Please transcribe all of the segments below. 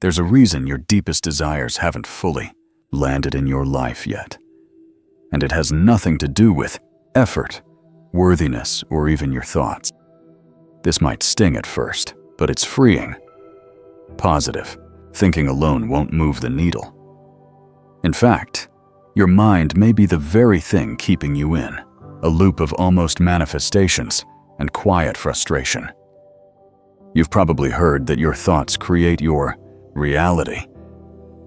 There's a reason your deepest desires haven't fully landed in your life yet. And it has nothing to do with effort, worthiness, or even your thoughts. This might sting at first, but it's freeing. Positive. Thinking alone won't move the needle. In fact, your mind may be the very thing keeping you in a loop of almost manifestations and quiet frustration. You've probably heard that your thoughts create your reality.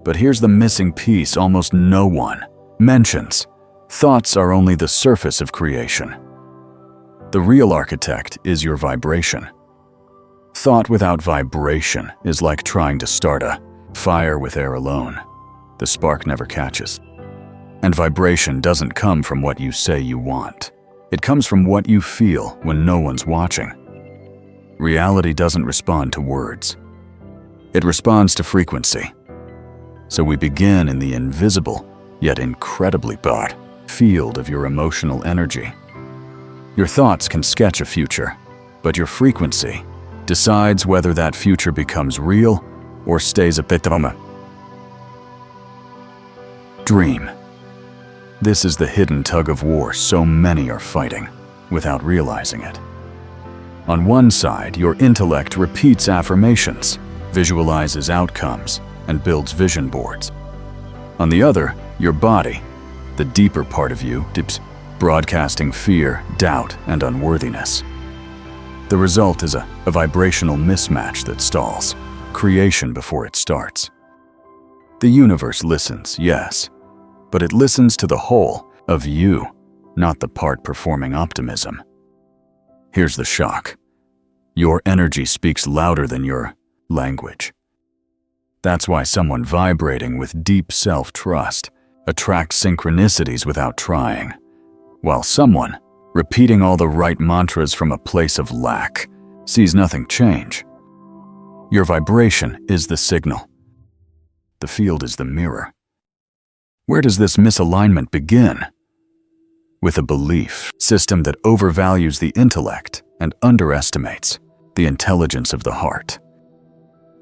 But here's the missing piece almost no one mentions. Thoughts are only the surface of creation. The real architect is your vibration. Thought without vibration is like trying to start a fire with air alone. The spark never catches. And vibration doesn't come from what you say you want. It comes from what you feel when no one's watching. Reality doesn't respond to words. It responds to frequency. So we begin in the invisible, yet incredibly broad field of your emotional energy. Your thoughts can sketch a future, but your frequency decides whether that future becomes real or stays a bit of a dream. This is the hidden tug-of-war so many are fighting without realizing it. On one side, your intellect repeats affirmations, visualizes outcomes, and builds vision boards. On the other, your body, the deeper part of you, dips broadcasting fear, doubt, and unworthiness. The result is a vibrational mismatch that stalls creation before it starts. The universe listens, yes, but it listens to the whole of you, not the part performing optimism. Here's the shock. Your energy speaks louder than your language. That's why someone vibrating with deep self-trust attracts synchronicities without trying, while someone repeating all the right mantras from a place of lack sees nothing change. Your vibration is the signal. The field is the mirror. Where does this misalignment begin? With a belief system that overvalues the intellect and underestimates the intelligence of the heart.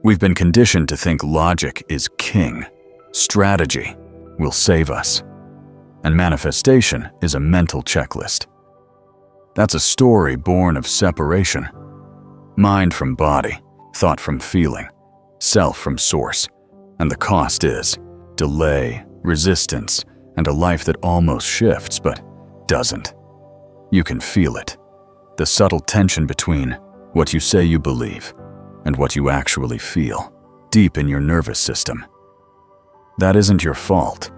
We've been conditioned to think logic is king, strategy will save us, and manifestation is a mental checklist. That's a story born of separation. Mind from body, thought from feeling, self from source, and the cost is delay, resistance, and a life that almost shifts but doesn't. You can feel it, the subtle tension between what you say you believe and what you actually feel, deep in your nervous system. That isn't your fault.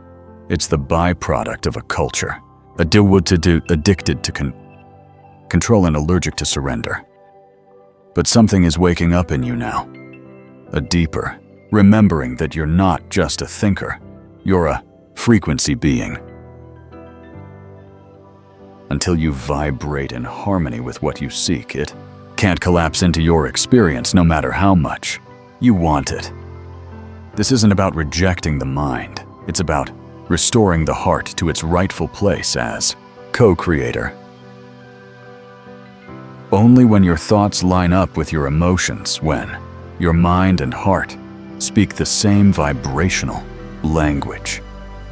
It's the byproduct of a culture, addicted to control and allergic to surrender. But something is waking up in you now, a deeper, remembering that you're not just a thinker, you're a frequency being. Until you vibrate in harmony with what you seek, it can't collapse into your experience no matter how much you want it. This isn't about rejecting the mind. It's about restoring the heart to its rightful place as co-creator. Only when your thoughts line up with your emotions, when your mind and heart speak the same vibrational language,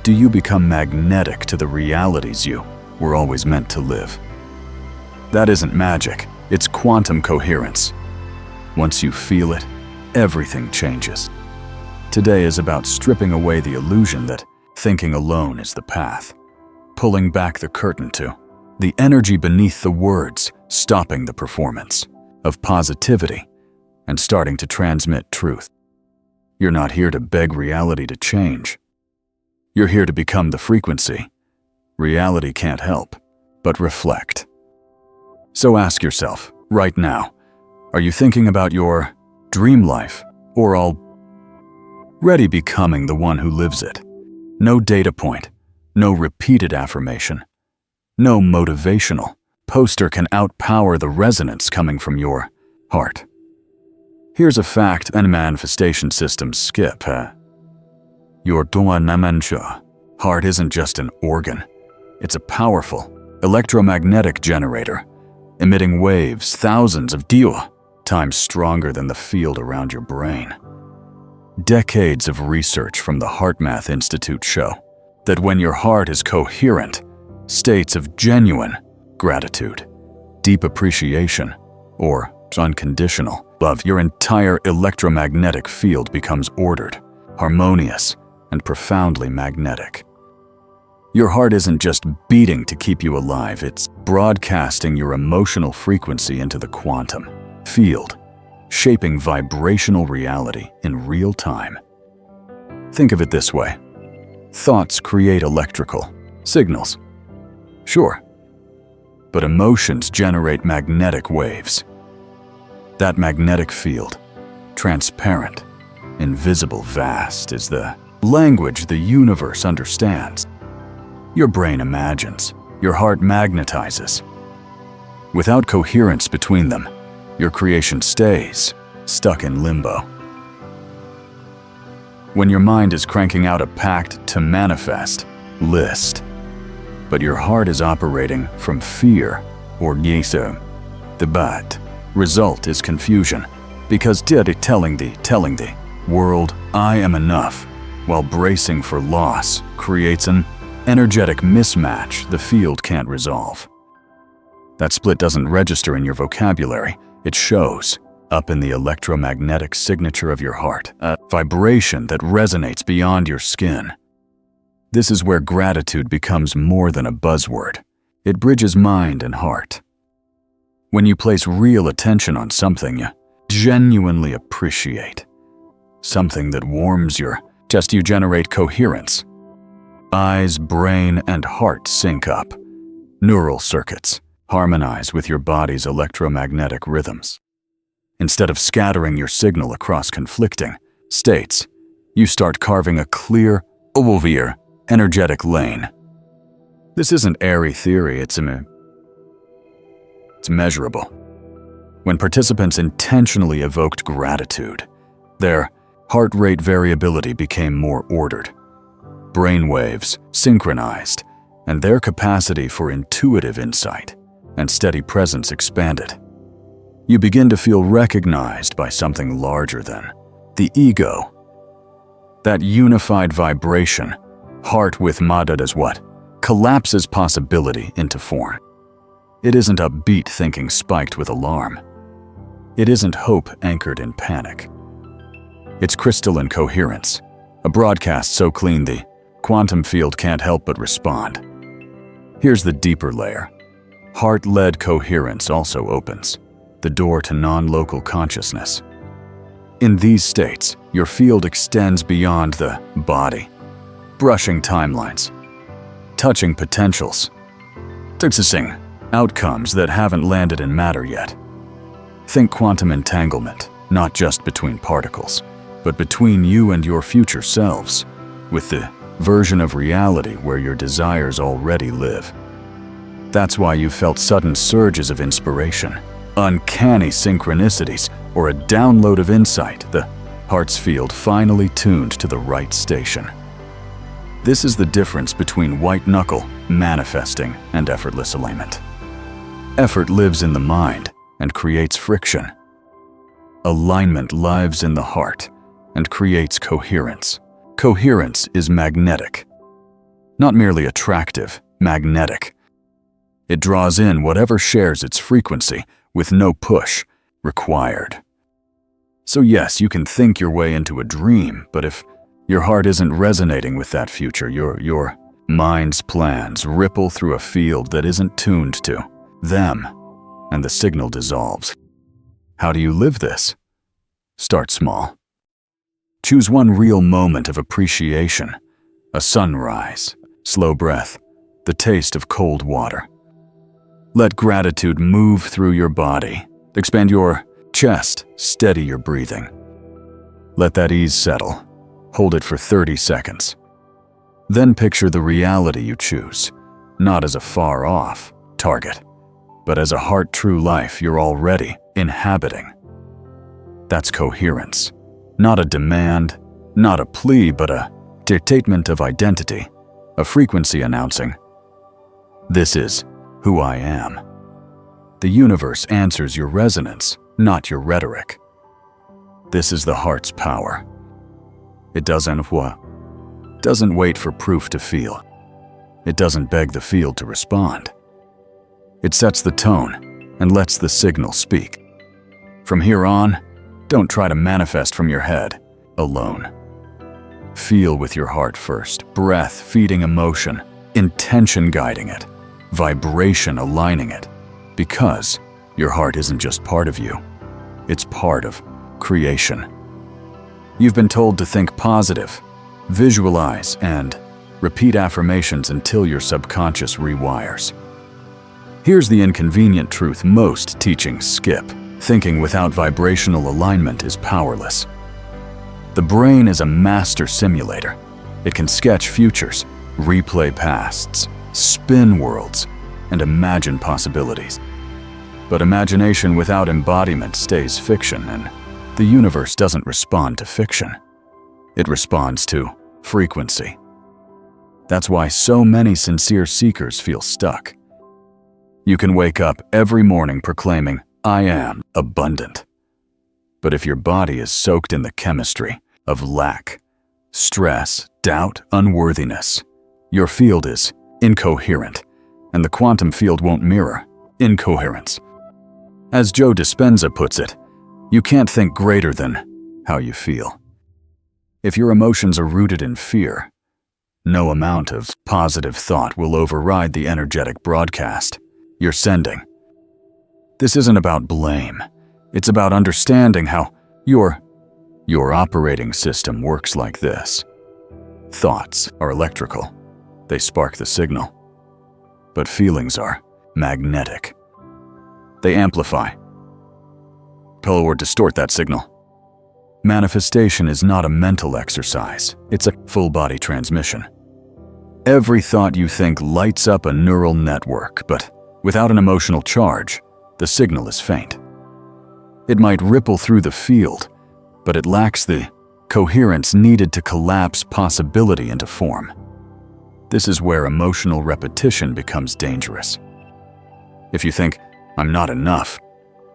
do you become magnetic to the realities you were always meant to live. That isn't magic, it's quantum coherence. Once you feel it, everything changes. Today is about stripping away the illusion that thinking alone is the path, pulling back the curtain to the energy beneath the words, stopping the performance of positivity and starting to transmit truth. You're not here to beg reality to change. You're here to become the frequency. Reality can't help but reflect. So ask yourself, right now, are you thinking about your dream life or already becoming the one who lives it? No data point, no repeated affirmation, no motivational poster can outpower the resonance coming from your heart. Here's a fact and manifestation systems skip. Your heart isn't just an organ. It's a powerful electromagnetic generator, emitting waves thousands of times stronger than the field around your brain. Decades of research from the HeartMath Institute show that when your heart is coherent, states of genuine gratitude, deep appreciation, or unconditional love, your entire electromagnetic field becomes ordered, harmonious, and profoundly magnetic. Your heart isn't just beating to keep you alive, it's broadcasting your emotional frequency into the quantum field, shaping vibrational reality in real time. Think of it this way. Thoughts create electrical signals. Sure. But emotions generate magnetic waves. That magnetic field, transparent, invisible, vast, is the language the universe understands. Your brain imagines, your heart magnetizes. Without coherence between them, your creation stays stuck in limbo. When your mind is cranking out a packed to manifest list, but your heart is operating from fear or yesa, the bad result is confusion, because telling the world I am enough while bracing for loss creates an energetic mismatch the field can't resolve. That split doesn't register in your vocabulary, it shows up in the electromagnetic signature of your heart, a vibration that resonates beyond your skin. This is where gratitude becomes more than a buzzword. It bridges mind and heart. When you place real attention on something you genuinely appreciate, something that warms your chest, you generate coherence. Eyes, brain, and heart sync up. Neural circuits harmonize with your body's electromagnetic rhythms. Instead of scattering your signal across conflicting states, you start carving a clear, energetic lane. This isn't airy theory, it's measurable. When participants intentionally evoked gratitude, their heart rate variability became more ordered. Brain waves synchronized, and their capacity for intuitive insight and steady presence expanded. You begin to feel recognized by something larger than the ego. That unified vibration, heart with madad as what? Collapses possibility into form. It isn't upbeat thinking spiked with alarm. It isn't hope anchored in panic. It's crystalline coherence, a broadcast so clean the quantum field can't help but respond. Here's the deeper layer. Heart-led coherence also opens the door to non-local consciousness. In these states, your field extends beyond the body, brushing timelines, touching potentials, fixing outcomes that haven't landed in matter yet. Think quantum entanglement, not just between particles, but between you and your future selves, with the version of reality where your desires already live. That's why you felt sudden surges of inspiration, uncanny synchronicities, or a download of insight, the heart's field finally tuned to the right station. This is the difference between white-knuckle manifesting and effortless alignment. Effort lives in the mind and creates friction. Alignment lives in the heart and creates coherence. Coherence is magnetic. Not merely attractive, magnetic. It draws in whatever shares its frequency with no push required. So yes, you can think your way into a dream, but if your heart isn't resonating with that future, your mind's plans ripple through a field that isn't tuned to them, and the signal dissolves. How do you live this? Start small. Choose one real moment of appreciation, a sunrise, slow breath, the taste of cold water. Let gratitude move through your body, expand your chest, steady your breathing. Let that ease settle. Hold it for 30 seconds. Then picture the reality you choose, not as a far-off target, but as a heart-true life you're already inhabiting. That's coherence. Not a demand, not a plea, but a statement of identity, a frequency announcing, "This is who I am." The universe answers your resonance, not your rhetoric. This is the heart's power. It doesn't wait for proof to feel. It doesn't beg the field to respond. It sets the tone and lets the signal speak. From here on, don't try to manifest from your head alone. Feel with your heart first, breath feeding emotion, intention guiding it, vibration aligning it, because your heart isn't just part of you, it's part of creation. You've been told to think positive, visualize, and repeat affirmations until your subconscious rewires. Here's the inconvenient truth most teachings skip. Thinking without vibrational alignment is powerless. The brain is a master simulator. It can sketch futures, replay pasts, spin worlds, and imagine possibilities. But imagination without embodiment stays fiction, and the universe doesn't respond to fiction. It responds to frequency. That's why so many sincere seekers feel stuck. You can wake up every morning proclaiming, "I am abundant." But if your body is soaked in the chemistry of lack, stress, doubt, unworthiness, your field is incoherent, and the quantum field won't mirror incoherence. As Joe Dispenza puts it, you can't think greater than how you feel. If your emotions are rooted in fear, no amount of positive thought will override the energetic broadcast you're sending. This isn't about blame. It's about understanding how your operating system works like this. Thoughts are electrical. They spark the signal. But feelings are magnetic. They amplify, repel, or distort that signal. Manifestation is not a mental exercise. It's a full-body transmission. Every thought you think lights up a neural network, but without an emotional charge, the signal is faint. It might ripple through the field, but it lacks the coherence needed to collapse possibility into form. This is where emotional repetition becomes dangerous. If you think, "I'm not enough,"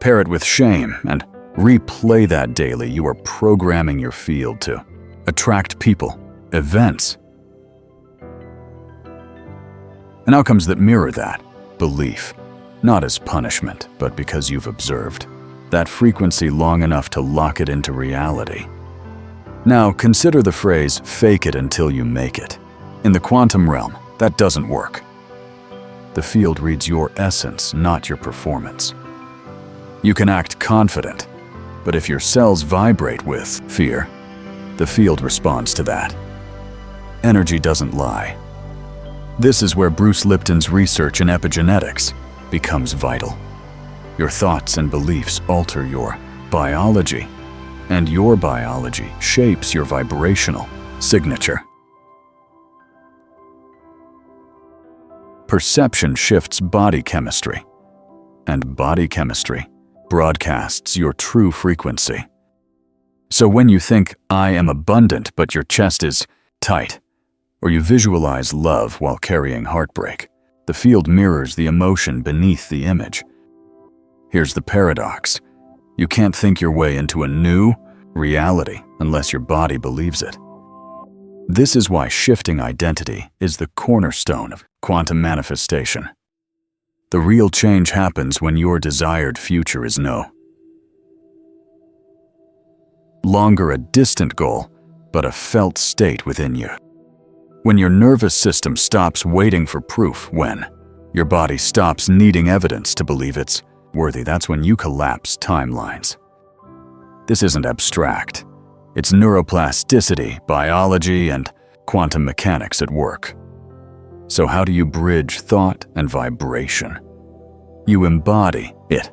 pair it with shame and replay that daily. You are programming your field to attract people, events, and outcomes that mirror that belief, not as punishment, but because you've observed that frequency long enough to lock it into reality. Now, consider the phrase, "fake it until you make it." In the quantum realm, that doesn't work. The field reads your essence, not your performance. You can act confident, but if your cells vibrate with fear, the field responds to that. Energy doesn't lie. This is where Bruce Lipton's research in epigenetics becomes vital. Your thoughts and beliefs alter your biology, and your biology shapes your vibrational signature. Perception shifts body chemistry, and body chemistry broadcasts your true frequency. So when you think, "I am abundant," but your chest is tight, or you visualize love while carrying heartbreak, the field mirrors the emotion beneath the image. Here's the paradox. You can't think your way into a new reality unless your body believes it. This is why shifting identity is the cornerstone of quantum manifestation. The real change happens when your desired future is no longer a distant goal, but a felt state within you. When your nervous system stops waiting for proof, when your body stops needing evidence to believe it's worthy, that's when you collapse timelines. This isn't abstract. It's neuroplasticity, biology, and quantum mechanics at work. So how do you bridge thought and vibration? You embody it.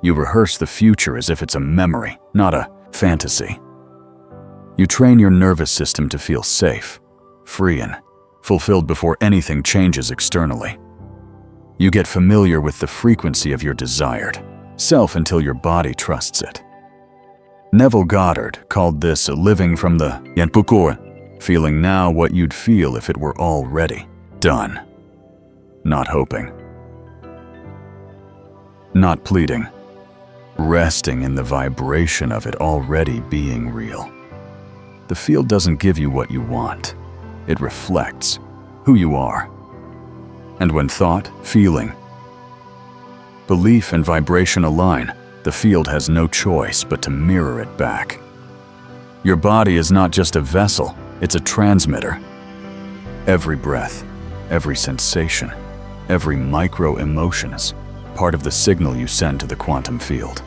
You rehearse the future as if it's a memory, not a fantasy. You train your nervous system to feel safe, free, and fulfilled before anything changes externally. You get familiar with the frequency of your desired self until your body trusts it. Neville Goddard called this living from the Yanpukor, feeling now what you'd feel if it were already done. Not hoping, not pleading, resting in the vibration of it already being real. The field doesn't give you what you want. It reflects who you are. And when thought, feeling, belief, and vibration align, the field has no choice but to mirror it back. Your body is not just a vessel, it's a transmitter. Every breath, every sensation, every micro-emotion is part of the signal you send to the quantum field.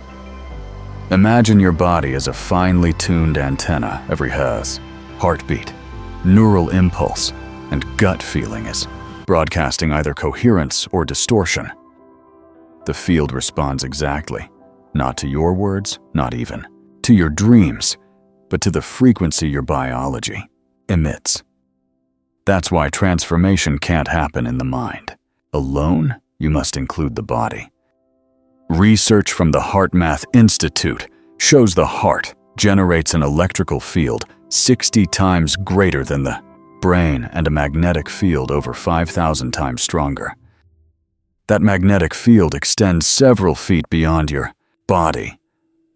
Imagine your body as a finely tuned antenna. Every heartbeat, neural impulse, and gut feeling is broadcasting either coherence or distortion. The field responds exactly, not to your words, not even to your dreams, but to the frequency your biology emits. That's why transformation can't happen in the mind. Alone, you must include the body. Research from the HeartMath Institute shows the heart generates an electrical field 60 times greater than the brain and a magnetic field over 5,000 times stronger. That magnetic field extends several feet beyond your body,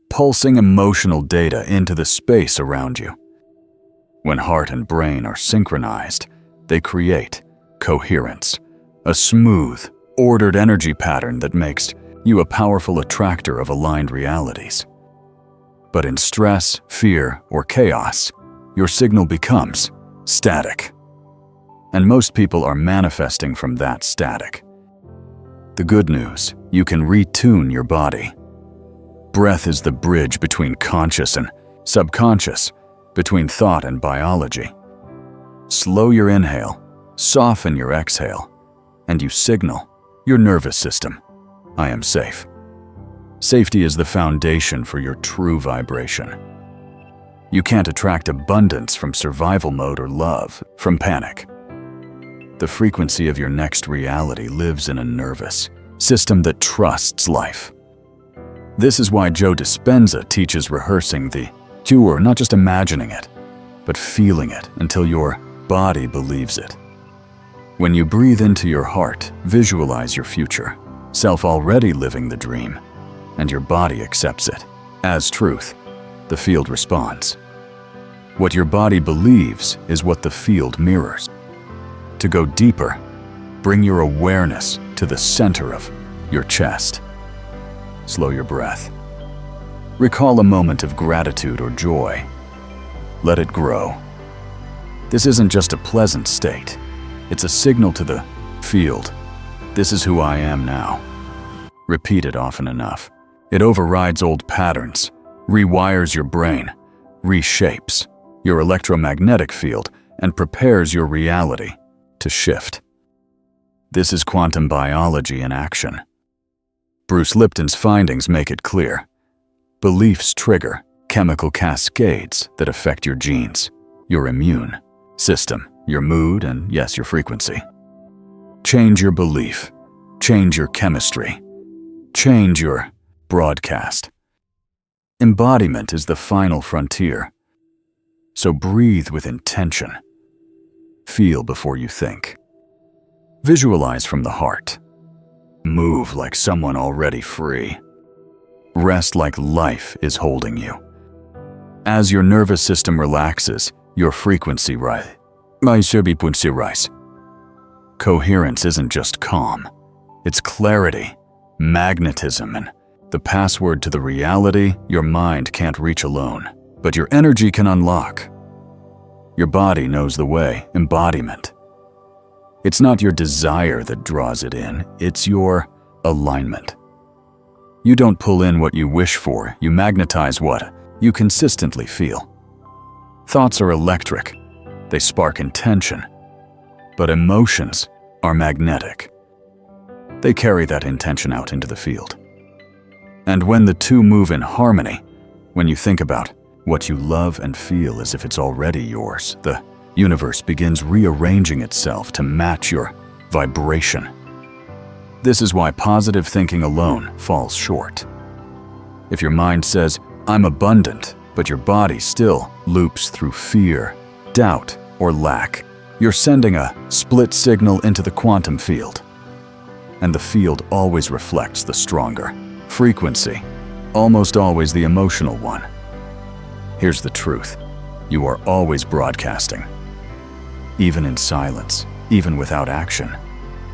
pulsing emotional data into the space around you. When heart and brain are synchronized, they create coherence, a smooth, ordered energy pattern that makes you a powerful attractor of aligned realities. But in stress, fear, or chaos, your signal becomes static. And most people are manifesting from that static. The good news, you can retune your body. Breath is the bridge between conscious and subconscious, between thought and biology. Slow your inhale, soften your exhale, and you signal your nervous system, I am safe. Safety is the foundation for your true vibration. You can't attract abundance from survival mode or love from panic. The frequency of your next reality lives in a nervous system that trusts life. This is why Joe Dispenza teaches rehearsing the cure, not just imagining it, but feeling it until your body believes it. When you breathe into your heart, visualize your future self already living the dream, and your body accepts it as truth. The field responds. What your body believes is what the field mirrors. To go deeper, bring your awareness to the center of your chest. Slow your breath. Recall a moment of gratitude or joy. Let it grow. This isn't just a pleasant state. It's a signal to the field. This is who I am now. Repeat it often enough. It overrides old patterns, rewires your brain, reshapes your electromagnetic field, and prepares your reality to shift. This is quantum biology in action. Bruce Lipton's findings make it clear. Beliefs trigger chemical cascades that affect your genes, your immune system, your mood, and yes, your frequency. Change your belief, change your chemistry, change your broadcast. Embodiment is the final frontier. So breathe with intention. Feel before you think. Visualize from the heart. Move like someone already free. Rest like life is holding you. As your nervous system relaxes, your frequency rises. Coherence isn't just calm. It's clarity, magnetism, and the password to the reality your mind can't reach alone, but your energy can unlock. Your body knows the way, embodiment. It's not your desire that draws it in, it's your alignment. You don't pull in what you wish for, you magnetize what you consistently feel. Thoughts are electric, they spark intention, but emotions are magnetic. They carry that intention out into the field. And when the two move in harmony, when you think about what you love and feel as if it's already yours, the universe begins rearranging itself to match your vibration. This is why positive thinking alone falls short. If your mind says, I'm abundant, but your body still loops through fear, doubt, or lack, you're sending a split signal into the quantum field. And the field always reflects the stronger frequency, almost always the emotional one. Here's the truth. You are always broadcasting. Even in silence, even without action,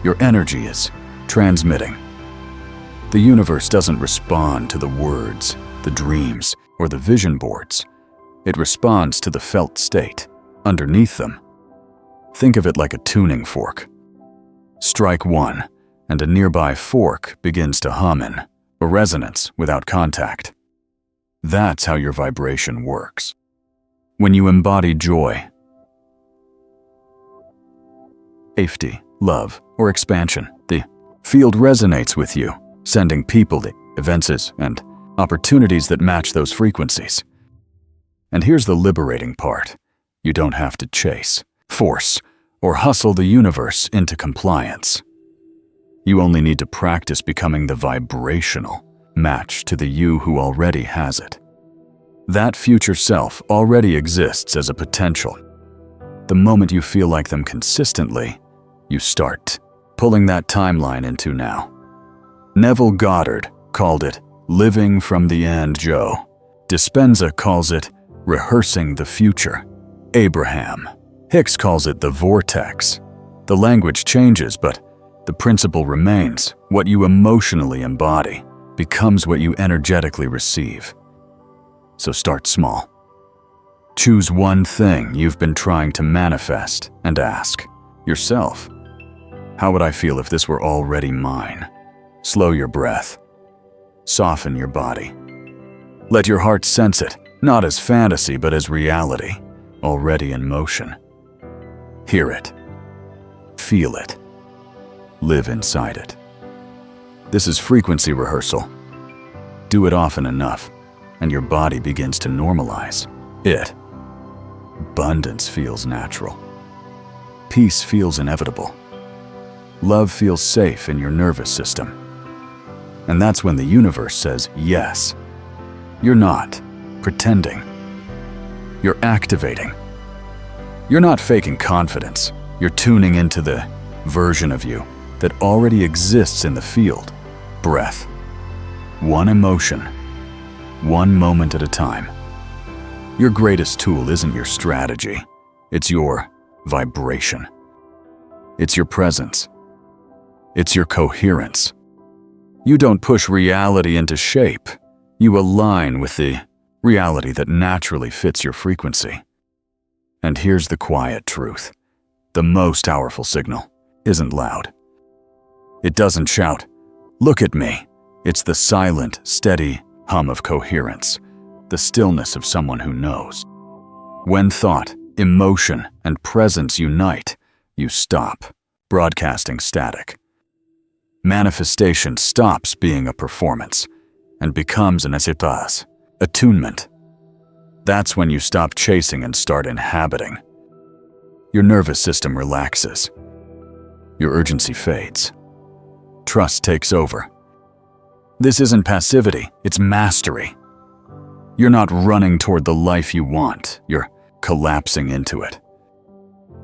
your energy is transmitting. The universe doesn't respond to the words, the dreams, or the vision boards. It responds to the felt state underneath them. Think of it like a tuning fork. Strike one, and a nearby fork begins to hum in a resonance without contact. That's how your vibration works. When you embody joy, safety, love, or expansion, the field resonates with you, sending people to events and opportunities that match those frequencies. And here's the liberating part. You don't have to chase, force, or hustle the universe into compliance. You only need to practice becoming the vibrational match to the you who already has it. That future self already exists as a potential. The moment you feel like them consistently, you start pulling that timeline into now. Neville Goddard called it living from the end, Joe. Dispenza calls it rehearsing the future. Abraham Hicks calls it the vortex. The language changes, but the principle remains. What you emotionally embody becomes what you energetically receive. So start small. Choose one thing you've been trying to manifest and ask yourself, how would I feel if this were already mine? Slow your breath. Soften your body. Let your heart sense it, not as fantasy, but as reality, already in motion. Hear it. Feel it. Live inside it. This is frequency rehearsal. Do it often enough, and your body begins to normalize it. Abundance feels natural. Peace feels inevitable. Love feels safe in your nervous system. And that's when the universe says yes. You're not pretending. You're activating. You're not faking confidence. You're tuning into the version of you that already exists in the field. Breath. One emotion. One moment at a time. Your greatest tool isn't your strategy. It's your vibration. It's your presence. It's your coherence. You don't push reality into shape. You align with the reality that naturally fits your frequency. And here's the quiet truth. The most powerful signal isn't loud. It doesn't shout, "Look at me." It's the silent, steady hum of coherence, the stillness of someone who knows. When thought, emotion, and presence unite, you stop broadcasting static. Manifestation stops being a performance and becomes an attunement. That's when you stop chasing and start inhabiting. Your nervous system relaxes. Your urgency fades. Trust takes over. This isn't passivity, it's mastery. You're not running toward the life you want, you're collapsing into it.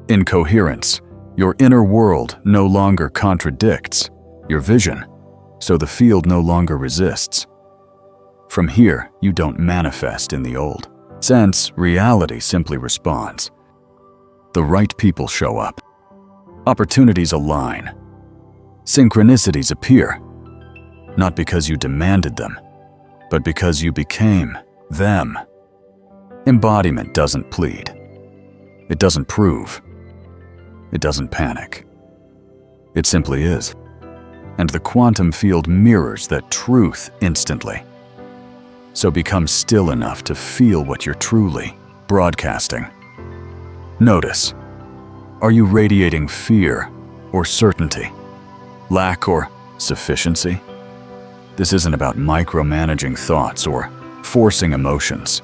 In coherence, your inner world no longer contradicts your vision, so the field no longer resists. From here, you don't manifest in the old sense, reality simply responds. The right people show up. Opportunities align. Synchronicities appear, not because you demanded them, but because you became them. Embodiment doesn't plead. It doesn't prove. It doesn't panic. It simply is. And the quantum field mirrors that truth instantly. So become still enough to feel what you're truly broadcasting. Notice, are you radiating fear or certainty? Lack or sufficiency? This isn't about micromanaging thoughts or forcing emotions.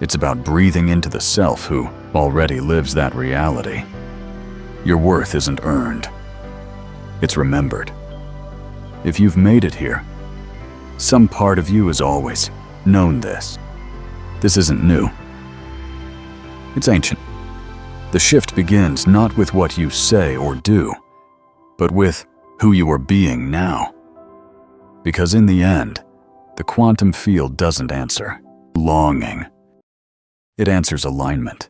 It's about breathing into the self who already lives that reality. Your worth isn't earned. It's remembered. If you've made it here, some part of you has always known this. This isn't new. It's ancient. The shift begins not with what you say or do, but with who you are being now. Because in the end, the quantum field doesn't answer longing. It answers alignment.